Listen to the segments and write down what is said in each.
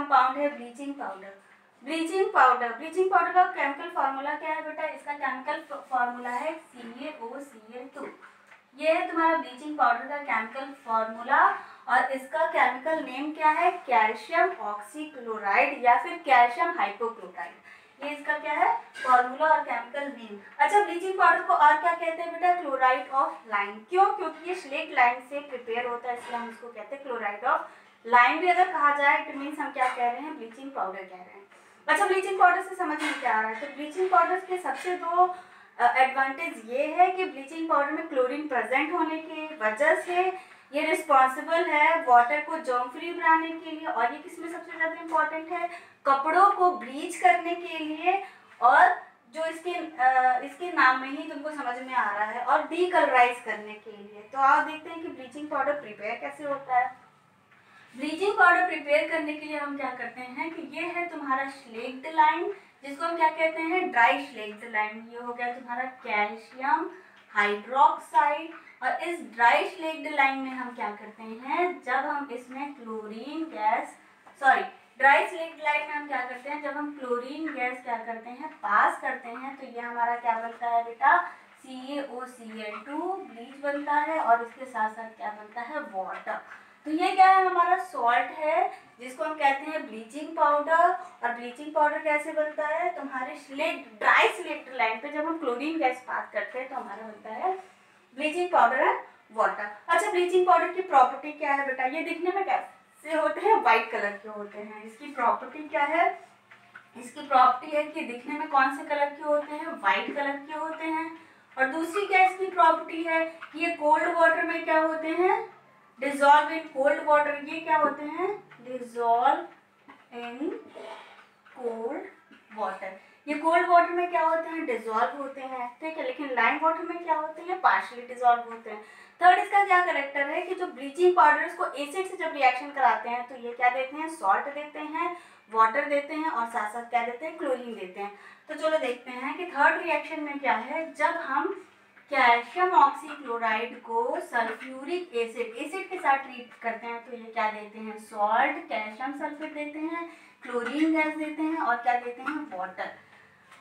Compound है bleaching powder. Bleaching powder का chemical formula क्या है बेटा? इसका केमिकल फार्मूला है CaOCl2। ये है तुम्हारा ब्लीचिंग पाउडर का केमिकल फार्मूला और इसका केमिकल नेम क्या है? कैल्शियम ऑक्सीक्लोराइड या फिर कैल्शियम हाइपोक्लोराइड। ये इसका क्या है? फॉर्मूला और केमिकल नेम। अच्छा, ब्लीचिंग पाउडर को और क्या कहते हैं बेटा? Chloride of lime. क्यों? क्योंकि ये स्लेट लाइम से प्रिपेयर होता है, इसलिए हम इसको कहते हैं क्लोराइड ऑफ लाइम। भी अगर कहा जाए इट मीन्स हम क्या कह रहे हैं? ब्लीचिंग पाउडर कह रहे हैं। अच्छा, ब्लीचिंग पाउडर से समझ में क्या आ रहा है? तो ब्लीचिंग पाउडर के सबसे दो एडवांटेज ये है कि ब्लीचिंग पाउडर में क्लोरीन प्रेजेंट होने की वजह से ये रिस्पॉन्सिबल है वाटर को जर्म फ्री बनाने के लिए, और ये किसमें सबसे ज़्यादा इम्पॉर्टेंट है? कपड़ों को ब्लीच करने के लिए, और जो इसके नाम में ही तुमको समझ में आ रहा है, और डीकलराइज करने के लिए। तो आप देखते हैं कि ब्लीचिंग पाउडर प्रिपेयर कैसे होता है। ब्लीचिंग पाउडर प्रिपेयर करने के लिए हम क्या करते हैं कि ये है तुम्हारा स्लेक्ड लाइम, जिसको हम क्या कहते हैं? Dry slaked lime. ये हो गया तुम्हारा कैल्शियम हाइड्रोक्साइड। और इस ड्राई स्लेक्ड लाइम में हम क्या करते हैं? जब हम इसमें chlorine gas dry slaked lime में हम क्या करते हैं? जब हम क्लोरीन गैस क्या करते हैं? पास करते हैं, तो ये हमारा क्या बनता है बेटा? CaOCl2 ब्लीच बनता है, और इसके साथ साथ क्या बनता है? वाटर। तो ये क्या है? हमारा सॉल्ट है जिसको हम कहते हैं ब्लीचिंग पाउडर। और ब्लीचिंग पाउडर कैसे बनता है? तुम्हारे ड्राई स्लेक्ड लाइम पे जब हम क्लोरीन गैस पास करते हैं तो हमारा बनता है ब्लीचिंग पाउडर एंड वाटर। अच्छा, ब्लीचिंग पाउडर की प्रॉपर्टी क्या है बेटा? ये दिखने में कैसे होते हैं? व्हाइट कलर के होते हैं। इसकी प्रॉपर्टी क्या है? इसकी प्रॉपर्टी है कि दिखने में कौन से कलर के होते हैं? व्हाइट कलर के होते हैं। और दूसरी क्या इसकी प्रॉपर्टी है? ये कोल्ड वाटर में क्या होते हैं? Dissolve in cold water. ये क्या होते हैं? Dissolve in cold water. ये कोल्ड वाटर में क्या होते हैं? डिजॉल्व होते हैं, ठीक है। लेकिन लाइम वाटर में क्या होते हैं? पार्शियली डिजॉल्व होते हैं। थर्ड इसका क्या करेक्टर है कि जो ब्लीचिंग पाउडर इसको एसिड से जब रिएक्शन कराते हैं तो ये क्या देते हैं? सॉल्ट देते हैं, वाटर देते हैं, और साथ साथ क्या देते हैं? क्लोरीन देते हैं। तो चलो देखते हैं कि थर्ड रिएक्शन में क्या है। जब हम कैल्शियम ऑक्सीक्लोराइड को सल्फ्यूरिक एसिड के साथ ट्रीट करते हैं तो ये क्या देते हैं? सॉल्ट, कैल्शियम सल्फेट देते हैं, क्लोरीन गैस देते हैं, और क्या देते हैं? वाटर।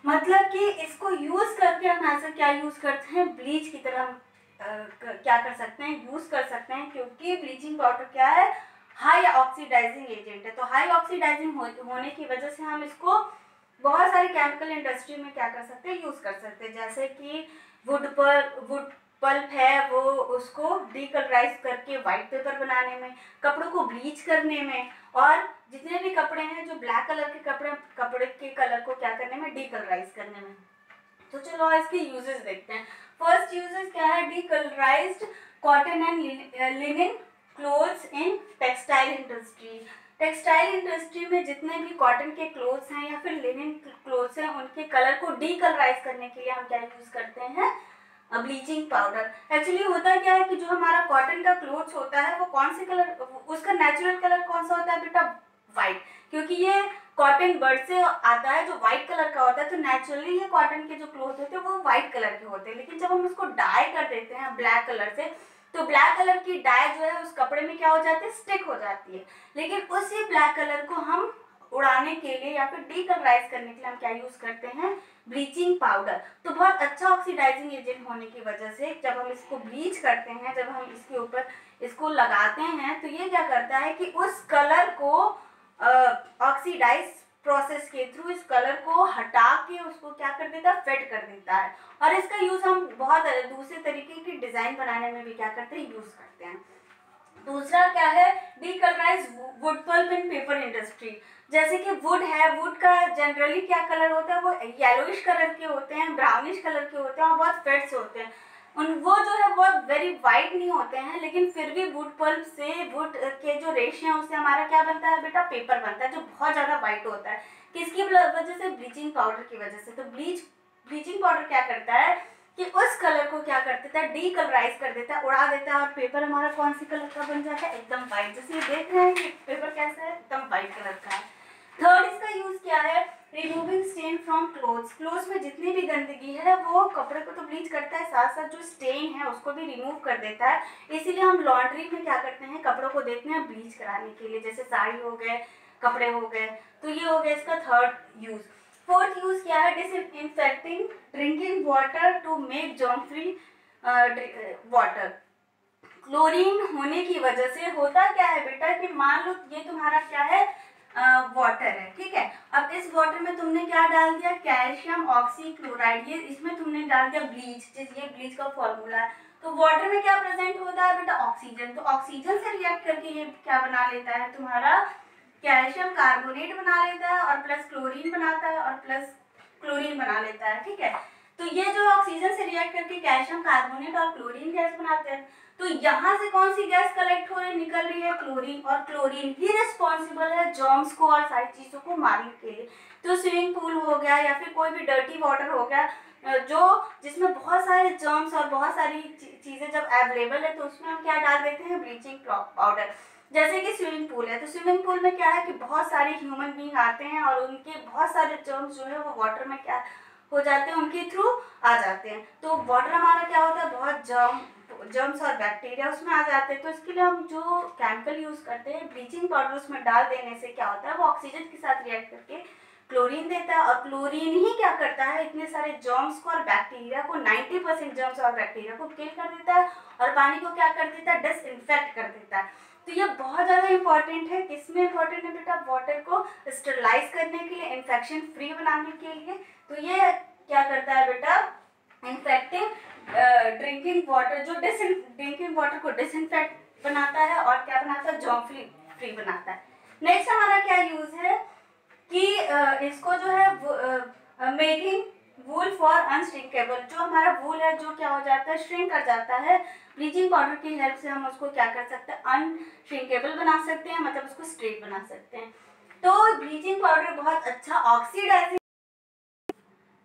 मतलब कि इसको यूज करके हम ऐसा क्या यूज करते हैं? ब्लीच की तरह हम क्या कर सकते हैं? यूज कर सकते हैं, क्योंकि ब्लीचिंग पाउडर क्या है? हाई ऑक्सीडाइजिंग एजेंट है। तो हाई ऑक्सीडाइजिंग होने की वजह से हम इसको बहुत सारी केमिकल इंडस्ट्री में क्या कर सकते हैं? यूज कर सकते हैं। जैसे कि वुड पल्प है, वो उसको डीकलराइज करके व्हाइट पेपर बनाने में, कपड़ों को ब्लीच करने में, और जितने भी कपड़े हैं जो ब्लैक कलर के कपड़े के कलर को क्या करने में? डीकलराइज करने में। तो चलो इसके यूजेस देखते हैं। फर्स्ट यूजेस क्या है? Decolorized cotton and linen clothes in textile industry. Textile industry में जितने भी कॉटन के क्लोथ्स हैं या फिर लिनन क्लोथ्स हैं, उनके कलर को डीकलराइज करने के लिए हम क्या यूज करते हैं? Bleaching powder. एक्चुअली होता क्या है कि जो हमारा कॉटन का क्लोथ्स होता है वो कौन से कलर, उसका नेचुरल कलर कौन सा होता है बेटा? व्हाइट। क्योंकि ये कॉटन बर्ड से आता है जो व्हाइट कलर का होता है, तो नेचुरली ये कॉटन के जो क्लोथ होते हैं वो व्हाइट कलर के होते हैं। लेकिन जब हम इसको डाई कर देते हैं ब्लैक कलर से, तो ब्लैक कलर की डाई जो है उस कपड़े में क्या हो जाती है? स्टिक हो जाती है। लेकिन उसी ब्लैक कलर को हम उड़ाने के लिए या फिर डीकलराइज करने के लिए हम क्या यूज करते हैं? Bleaching powder. तो बहुत अच्छा ऑक्सीडाइजिंग एजेंट होने की वजह से जब हम इसको ब्लीच करते हैं, जब हम इसके ऊपर इसको लगाते हैं, तो ये क्या करता है कि उस कलर को ऑक्सीडाइज प्रोसेस के थ्रू इस कलर को हटा के उसको क्या कर देता है? फेड कर देता है। और इसका यूज हम बहुत दूसरे तरीके की डिजाइन बनाने में भी क्या करते हैं? यूज करते हैं। दूसरा क्या है? डीकलराइज वुड पल्प इन पेपर इंडस्ट्री। जैसे कि वुड है, वुड का जनरली क्या कलर होता है? वो येलोइश कलर के होते हैं, ब्राउनिश कलर के होते हैं, और बहुत फेड्स होते हैं। वो जो है वो वेरी वाइट नहीं होते हैं, लेकिन फिर भी वुड पल्प से वुड के जो रेशे हैं उससे हमारा क्या बनता है बेटा? पेपर बनता है, जो बहुत ज़्यादा वाइट होता है। किसकी वजह से? ब्लीचिंग पाउडर की वजह से। तो ब्लीचिंग पाउडर क्या करता है कि उस कलर को क्या कर देता है? डीकलराइज कर देता है, उड़ा देता है, और पेपर हमारा कौन सी कलर का बन जाता है? एकदम व्हाइट। जैसे ये देख रहे हैं कि पेपर कैसा है? एकदम व्हाइट कलर का है। थर्ड इसका यूज क्या है? Removing stain from clothes. Clothes में जितनी भी गंदगी है वो कपड़े को तो ब्लीच करता है, साथ साथ जो स्टेन है उसको भी रिमूव कर देता है। इसीलिए हम लॉन्ड्री में क्या करते हैं? कपड़ों को देते हैं ब्लीच कराने के लिए। जैसे साड़ी हो गए, कपड़े हो गए। तो ये हो गया इसका थर्ड यूज। फोर्थ यूज क्या है, disinfecting drinking water to make germ free water. Chlorine होने की वजह से होता क्या है बेटा कि मान लो ये तुम्हारा क्या है, वाटर है, ठीक है। अब इस वाटर में तुमने क्या डाल दिया, कैल्शियम ऑक्सीक्लोराइड, ये इसमें तुमने डाल दिया ब्लीच, ये ब्लीच का फॉर्मूला है। तो वाटर में क्या प्रेजेंट होता है बेटा, ऑक्सीजन। तो ऑक्सीजन से रिएक्ट करके ये क्या बना लेता है तुम्हारा, कैल्शियम कार्बोनेट बना लेता है, और प्लस क्लोरीन बनाता है, और प्लस क्लोरीन बना लेता है, ठीक है। तो ये जो ऑक्सीजन से रिएक्ट करके कैल्शियम कार्बोनेट और क्लोरीन गैस बनाते हैं, तो यहाँ से कौन सी गैस कलेक्ट हो रही निकल रही है, क्लोरीन। और क्लोरीन ही रिस्पॉन्सिबल है जर्म्स को और सारी चीजों को मारने के लिए। तो स्विमिंग पूल हो गया या फिर कोई भी डर्टी वाटर हो गया जो जिसमें बहुत सारे जर्म्स और बहुत सारी चीजें जब अवेलेबल है, तो उसमें हम क्या डाल देते हैं, ब्लीचिंग पाउडर। जैसे कि स्विमिंग पूल है, तो स्विमिंग पूल में क्या है कि बहुत सारे ह्यूमन बींग आते हैं और उनके बहुत सारे जर्म्स जो है वो वाटर में क्या हो जाते हैं, उनके थ्रू आ जाते हैं। तो वाटर हमारा क्या होता है, बहुत जर्म्स और बैक्टीरिया उसमें आ जाते हैं। तो इसके लिए हम जो केमिकल यूज करते हैं, ब्लीचिंग पाउडर, उसमें डाल देने से क्या होता है, वो ऑक्सीजन के साथ रिएक्ट करके क्लोरीन देता है, और क्लोरीन ही क्या करता है, इतने सारे जर्म्स को और बैक्टीरिया को, 90% जर्म्स और बैक्टीरिया को किल कर देता है, और पानी को क्या कर देता है, डिसइंफेक्ट कर देता है। तो ये बहुत ज़्यादा इंपॉर्टेंट है। किसमें इंपॉर्टेंट है बेटा, वाटर को स्टरलाइज करने के लिए, इन्फेक्शन फ्री बनाने के लिए। तो ये क्या करता है बेटा, इन्फेक्टिंग ड्रिंकिंग वाटर, जो ड्रिंकिंग वाटर को डिसइंफेक्ट बनाता है, और क्या बनाता है, जर्म फ्री बनाता है। नेक्स्ट हमारा क्या यूज है कि इसको जो है मेकिंग वूल फॉर अनश्रिंकेबल, जो हमारा वूल है जो क्या हो जाता है, श्रिंक कर जाता है। ब्लीचिंग पाउडर की हेल्प से हम उसको क्या कर सकते हैं, अनश्रिंकेबल बना सकते हैं, मतलब उसको स्ट्रेट बना सकते हैं। तो ब्लीचिंग पाउडर बहुत अच्छा ऑक्सीडाइजिंग।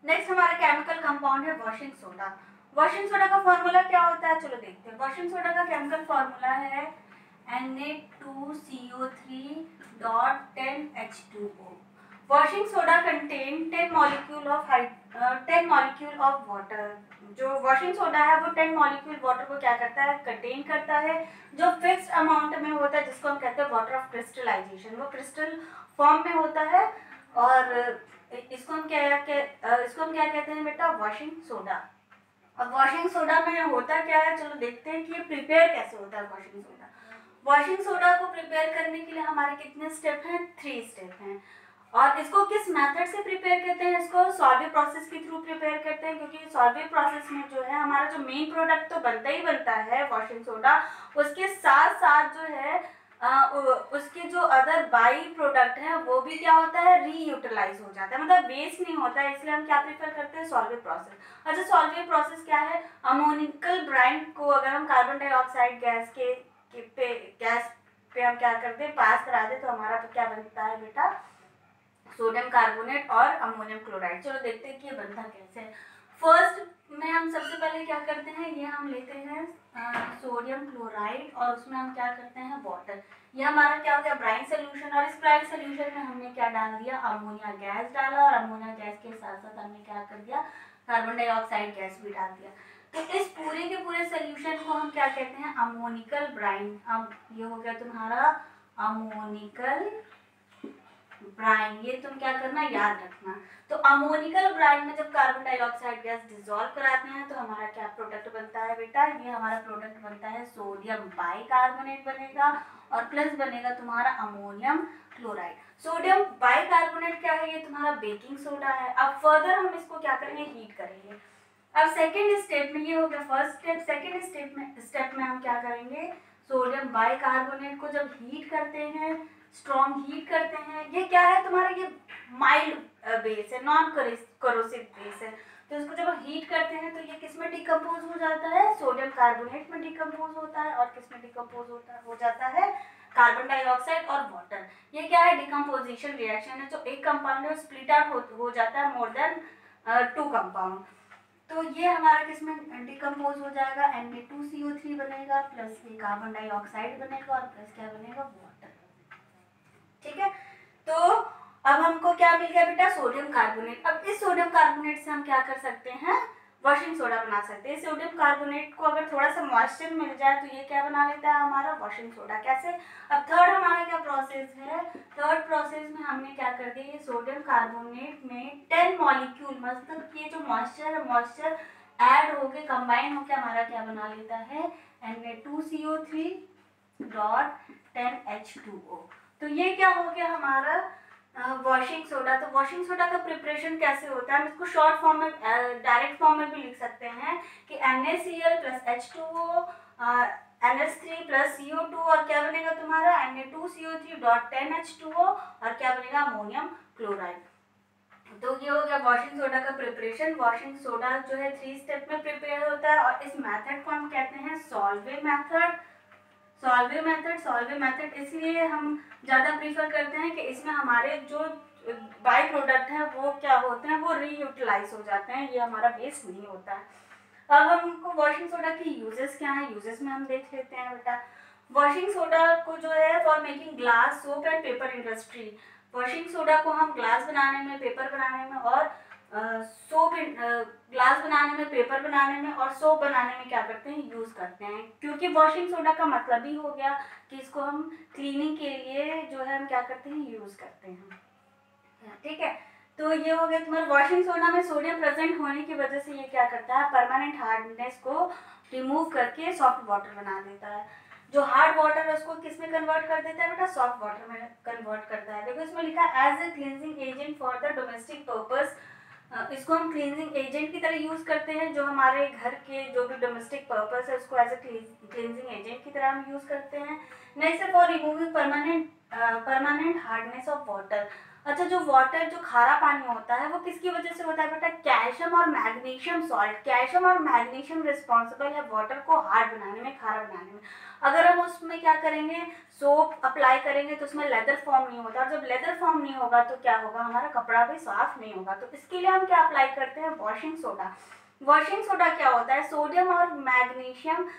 नेक्स्ट हमारा केमिकल कंपाउंड है वॉशिंग सोडा। वॉशिंग सोडा का फॉर्मूला क्या होता है, चलो देखते हैं। वॉशिंग सोडा का केमिकल फॉर्मूला है Na2CO3.10H2O। Washing soda contain 10 molecule of water. जो वॉशिंग सोडा है वो 10 मॉलिक्यूल वाटर को क्या करता है, कंटेन करता है, जो फिक्स्ड अमाउंट में होता है, जिसको हम कहते हैं वाटर ऑफ क्रिस्टलाइजेशन। वो क्रिस्टल फॉर्म में होता है, और इसको हम क्या कहते हैं बेटा, वॉशिंग सोडा। अब वॉशिंग सोडा में होता क्या है, चलो देखते हैं कि ये प्रिपेयर कैसे होता है वॉशिंग सोडा। वॉशिंग सोडा को प्रिपेयर करने के लिए हमारे कितने स्टेप हैं, 3 स्टेप हैं। और इसको किस मेथड से प्रिपेयर करते हैं, इसको सॉल्वेज प्रोसेस के थ्रू प्रिपेयर करते हैं, क्योंकि सॉल्वेज प्रोसेस में जो है हमारा जो मेन प्रोडक्ट तो बनता ही बनता है वॉशिंग सोडा, उसके साथ साथ जो है उसके जो अदर बाई प्रोडक्ट है वो भी क्या होता है, रीयूटिलाइज हो जाता है, मतलब वेस्ट नहीं होता है। इसलिए हम क्या प्रेफर करते हैं, सॉल्वेज प्रोसेस। अच्छा, सॉल्वेज प्रोसेस क्या है, अमोनिकल ब्राइन को अगर हम कार्बन डाइऑक्साइड गैस पे हम क्या करते हैं, पास करा दे, तो हमारा तो क्या बनता है बेटा, सोडियम कार्बोनेट और अमोनियम क्लोराइड। चलो देखते हैं कि ये बनता कैसे है। फर्स्ट में हम सबसे पहले क्या करते हैं, ये हम लेते हैं सोडियम क्लोराइड, और उसमें हम क्या करते हैं, वाटर। ये हमारा क्या हो गया, ब्राइन सोल्यूशन। और इस ब्राइन सोल्यूशन में हमने क्या डाल दिया, अमोनिया गैस डाला, और अमोनिया गैस के साथ साथ हमने क्या कर दिया, कार्बन डाइऑक्साइड गैस भी डाल दिया। तो इस पूरे के पूरे सोल्यूशन को हम क्या कहते हैं, अमोनिकल ब्राइन। अब ये हो गया तुम्हारा अमोनिकल ब्राइन। ये तुम क्या करना, याद रखना। तो अमोनिकल ब्राइन में जब कार्बन डाइऑक्साइड गैस डिसॉल्व कराते हैं, तो हमारा क्या प्रोडक्ट बनता है बेटा, ये हमारा प्रोडक्ट बनता है सोडियम बाइकार्बोनेट बनेगा, और प्लस बनेगा तुम्हारा अमोनियम क्लोराइड। सोडियम बाइकार्बोनेट क्या है, ये तुम्हारा बेकिंग सोडा है। अब फर्दर हम इसको क्या करेंगे, हीट करेंगे। अब सेकेंड स्टेप में, ये हो गया फर्स्ट स्टेप। सेकेंड स्टेप में हम क्या करेंगे, सोडियम बाइकार्बोनेट को जब हीट करते हैं, स्ट्रॉन्ग हीट करते हैं, ये क्या है तुम्हारा, ये माइल्ड बेस है, नॉन करोसिव बेस है। तो इसको जब हीट करते हैं तो ये किस में डिकम्पोज हो जाता है, सोडियम कार्बोनेट में डिकम्पोज होता है, और किस में डिकम्पोज हो जाता है, कार्बन डाइऑक्साइड और वाटर। ये क्या है, डिकम्पोजिशन रिएक्शन है। जो एक कंपाउंड है स्प्लिट आउट हो जाता है मोर देन 2 कंपाउंड। तो ये हमारा किसमें डिकम्पोज हो जाएगा, Na2CO3 बनेगा, प्लस ये कार्बन डाइऑक्साइड बनेगा, और प्लस क्या बनेगा, वाटर। ठीक है, तो अब हमको क्या मिल गया बेटा, सोडियम कार्बोनेट। अब इस सोडियम कार्बोनेट से हम क्या कर सकते हैं, वॉशिंग सोडा बना सकते हैं। सोडियम कार्बोनेट को अगर थोड़ा सा मॉइस्चर मिल जाए तो ये क्या बना लेता है हमारा वॉशिंग सोडा। कैसे? अब थर्ड हमारा क्या प्रोसेस है, थर्ड प्रोसेस में हमने क्या कर दिया, ये सोडियम कार्बोनेट में 10 मॉलिक्यूल, मतलब ये जो मॉइस्चर ऐड होके कंबाइन होके हमारा क्या बना लेता है, Na2CO3 डॉट 10H2O। तो ये क्या हो गया हमारा वॉशिंग सोडा। तो वॉशिंग सोडा का प्रिपरेशन कैसे होता है, हम इसको शॉर्ट फॉर्म में डायरेक्ट फॉर्म में भी लिख सकते हैं कि NaCl plus H2O NH3 plus CO2 और क्या बनेगा तुम्हारा Na2CO3 डॉट 10H2O और क्या बनेगा अमोनियम क्लोराइड। तो ये हो गया वॉशिंग सोडा का प्रिपरेशन। वॉशिंग सोडा जो है 3 स्टेप में प्रिपेयर होता है और इस मेथड को हम कहते हैं सॉल्वे मेथड। सॉल्वे मेथड इसलिए हम ज़्यादा प्रीफर करते हैं कि इसमें हमारे जो बाई प्रोडक्ट हैं वो क्या होते हैं, वो रीयूटिलाइज हो जाते हैं, ये हमारा वेस्ट नहीं होता है। अब हमको वॉशिंग सोडा की यूजेस क्या है, यूजेस में हम देख लेते हैं बेटा। वॉशिंग सोडा को जो है for making glass, soap and paper industry, washing soda को हम ग्लास बनाने में, पेपर बनाने में और सोप ग्लास बनाने में, पेपर बनाने में और सोप बनाने में क्या करते हैं, यूज करते हैं। क्योंकि वॉशिंग सोडा का मतलब ही हो गया कि इसको हम क्लीनिंग के लिए जो है हम क्या करते हैं, यूज करते हैं। ठीक है, तो ये हो गया तुम्हारा वॉशिंग सोडा में सोडियम प्रेजेंट होने की वजह से ये क्या करता है, परमानेंट हार्डनेस को रिमूव करके सॉफ्ट वाटर बना देता है। जो हार्ड वाटर है उसको किस में कन्वर्ट कर देता है बेटा, सॉफ्ट वाटर में कन्वर्ट करता है। देखो इसमें लिखा है as a cleansing agent for the domestic purpose. इसको हम क्लींजिंग एजेंट की तरह यूज करते हैं, जो हमारे घर के जो भी डोमेस्टिक पर्पस है उसको एज ए क्लींजिंग एजेंट की तरह हम यूज करते हैं। Next for removing permanent hardness of water. अच्छा, जो वाटर, जो खारा पानी होता है वो किसकी वजह से होता है बेटा, कैल्शियम और मैग्नीशियम सॉल्ट। कैल्शियम और मैग्नीशियम रिस्पॉन्सिबल है वाटर को हार्ड बनाने में, खारा बनाने में। अगर हम उसमें क्या करेंगे, सोप अप्लाई करेंगे तो उसमें लेदर फॉर्म नहीं होता, और जब लेदर फॉर्म नहीं होगा तो क्या होगा, हमारा कपड़ा भी साफ नहीं होगा। तो इसके लिए हम क्या अप्लाई करते हैं, वॉशिंग सोडा। वॉशिंग सोडा क्या होता है, सोडियम और मैग्नीशियम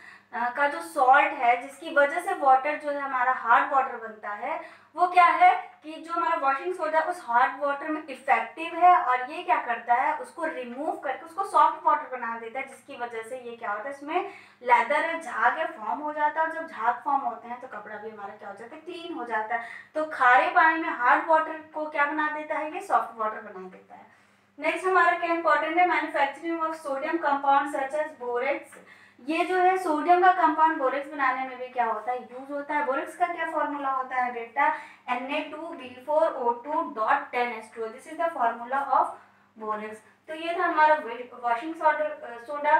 का जो सॉल्ट है, जिसकी वजह से वाटर जो है हमारा हार्ड वाटर बनता है, वो क्या है कि जो हमारा वॉशिंग सोडा उस हार्ड वाटर में इफेक्टिव है और ये क्या करता है, उसको रिमूव करके उसको सॉफ्ट वाटर बना देता है, जिसकी वजह से ये क्या होता है, इसमें लेदर है, झाग है, फॉर्म हो जाता है। और जब झाग फॉर्म होते हैं तो कपड़ा भी हमारा क्या हो जाता है, क्लीन हो जाता है। तो खारे पानी में हार्ड वाटर को क्या बना देता है, ये सॉफ्ट वाटर बना देता है। नेक्स्ट हमारा क्या इंपॉर्टेंट है, manufacturing of sodium compound such as borax. ये जो है सोडियम का कंपाउंड बोरेक्स बनाने में भी क्या होता है, यूज होता है। बोरेक्स का क्या फॉर्मूला होता है बेटा, Na2B4O2.10H2O। This is the formula of borax. तो ये था हमारा वॉशिंग सोडा